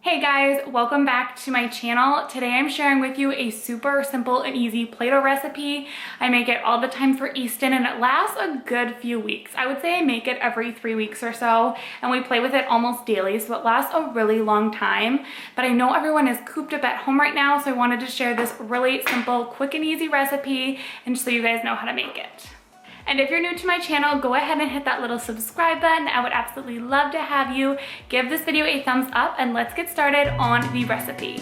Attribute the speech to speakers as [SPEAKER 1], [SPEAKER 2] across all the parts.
[SPEAKER 1] Hey guys, welcome back to my channel. Today I'm sharing with you a super simple and easy Play-Doh recipe. I make it all the time for Easton and it lasts a good few weeks. I would say I make it every 3 weeks or so and we play with it almost daily, so it lasts a really long time. But I know everyone is cooped up at home right now, so I wanted to share this really simple, quick and easy recipe and so you guys know how to make it. And if you're new to my channel, go ahead and hit that little subscribe button. I would absolutely love to have you. Give this video a thumbs up and let's get started on the recipe.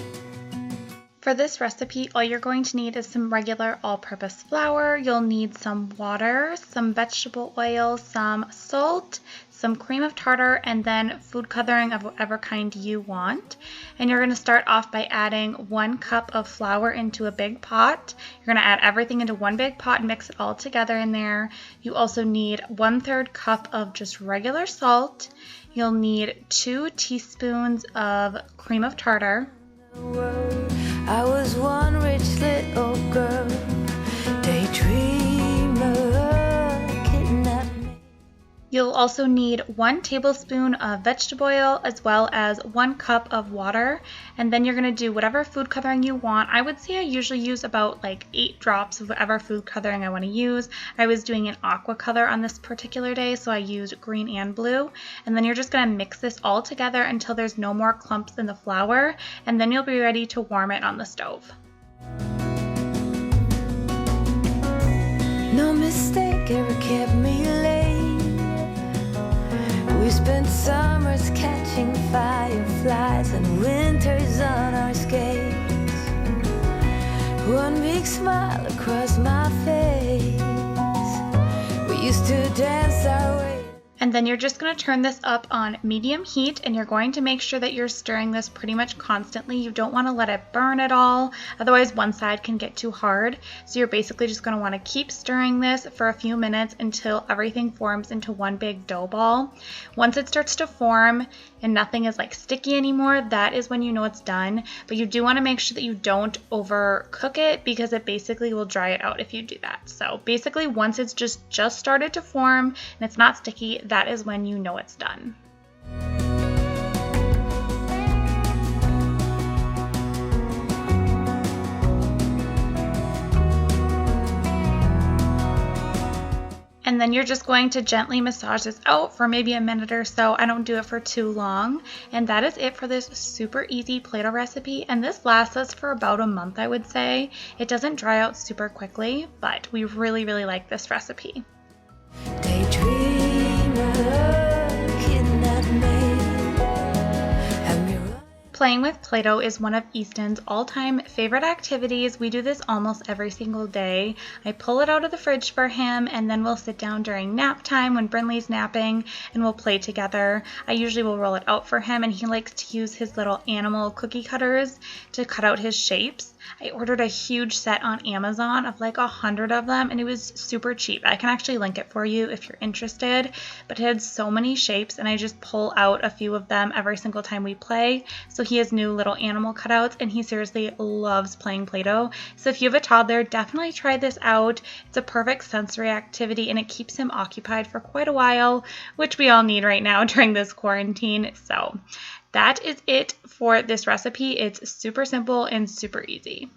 [SPEAKER 1] For this recipe, all you're going to need is some regular all-purpose flour. You'll need some water, some vegetable oil, some salt, some cream of tartar, and then food coloring of whatever kind you want. And you're going to start off by adding 1 cup of flour into a big pot. You're going to add everything into one big pot and mix it all together in there. You also need 1/3 cup of just regular salt. You'll need 2 teaspoons of cream of tartar.
[SPEAKER 2] I was one rich little girl, daydreamer, kidnapped me.
[SPEAKER 1] You'll also need 1 tablespoon of vegetable oil as well as 1 cup of water. And then you're going to do whatever food coloring you want. I would say I usually use about like 8 drops of whatever food coloring I want to use. I was doing an aqua color on this particular day, so I used green and blue. And then you're just going to mix this all together until there's no more clumps in the flour. And then you'll be ready to warm it on the stove.
[SPEAKER 2] No mistake ever kept me late. We spent summers catching fireflies and winters on our skates. One big smile across my face. We used to dance our way.
[SPEAKER 1] And then you're just going to turn this up on medium heat and you're going to make sure that you're stirring this pretty much constantly. You don't want to let it burn at all, otherwise one side can get too hard. So you're basically just going to want to keep stirring this for a few minutes until everything forms into one big dough ball. Once it starts to form and nothing is like sticky anymore, that is when you know it's done. But you do want to make sure that you don't overcook it because it basically will dry it out if you do that. So basically once it's just started to form and it's not sticky, that is when you know it's done. And then you're just going to gently massage this out for maybe a minute or so. I don't do it for too long. And that is it for this super easy Play-Doh recipe. And this lasts us for about a month, I would say. It doesn't dry out super quickly, but we really, really like this recipe. Playing with Play-Doh is one of Easton's all-time favorite activities. We do this almost every single day. I pull it out of the fridge for him and then we'll sit down during nap time when Brinley's napping and we'll play together. I usually will roll it out for him and he likes to use his little animal cookie cutters to cut out his shapes. I ordered a huge set on Amazon of like 100 of them and it was super cheap. I can actually link it for you if you're interested, but it had so many shapes and I just pull out a few of them every single time we play. So he has new little animal cutouts and he seriously loves playing Play-Doh. So if you have a toddler, definitely try this out. It's a perfect sensory activity and it keeps him occupied for quite a while, which we all need right now during this quarantine. So that is it for this recipe. It's super simple and super easy.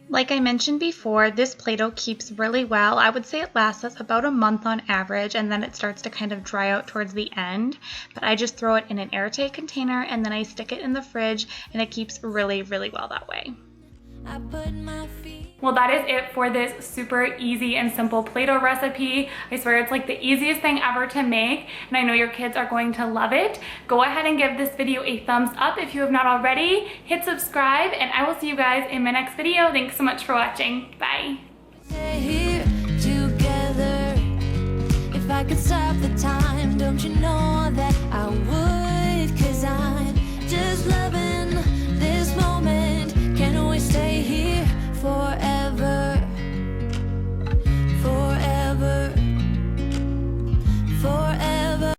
[SPEAKER 1] Like I mentioned before, this Play-Doh keeps really well. I would say it lasts us about a month on average and then it starts to kind of dry out towards the end. But I just throw it in an airtight container and then I stick it in the fridge and it keeps really, really well that way. Well, that is it for this super easy and simple Play-Doh recipe. I swear it's like the easiest thing ever to make and I know your kids are going to love it. Go ahead and give this video a thumbs up if you have not already. Hit subscribe and I will see you guys in my next video. Thanks so much for watching. Bye.
[SPEAKER 2] Here together. If I could stop the time, don't you know that I would? 'Cause I'm just loving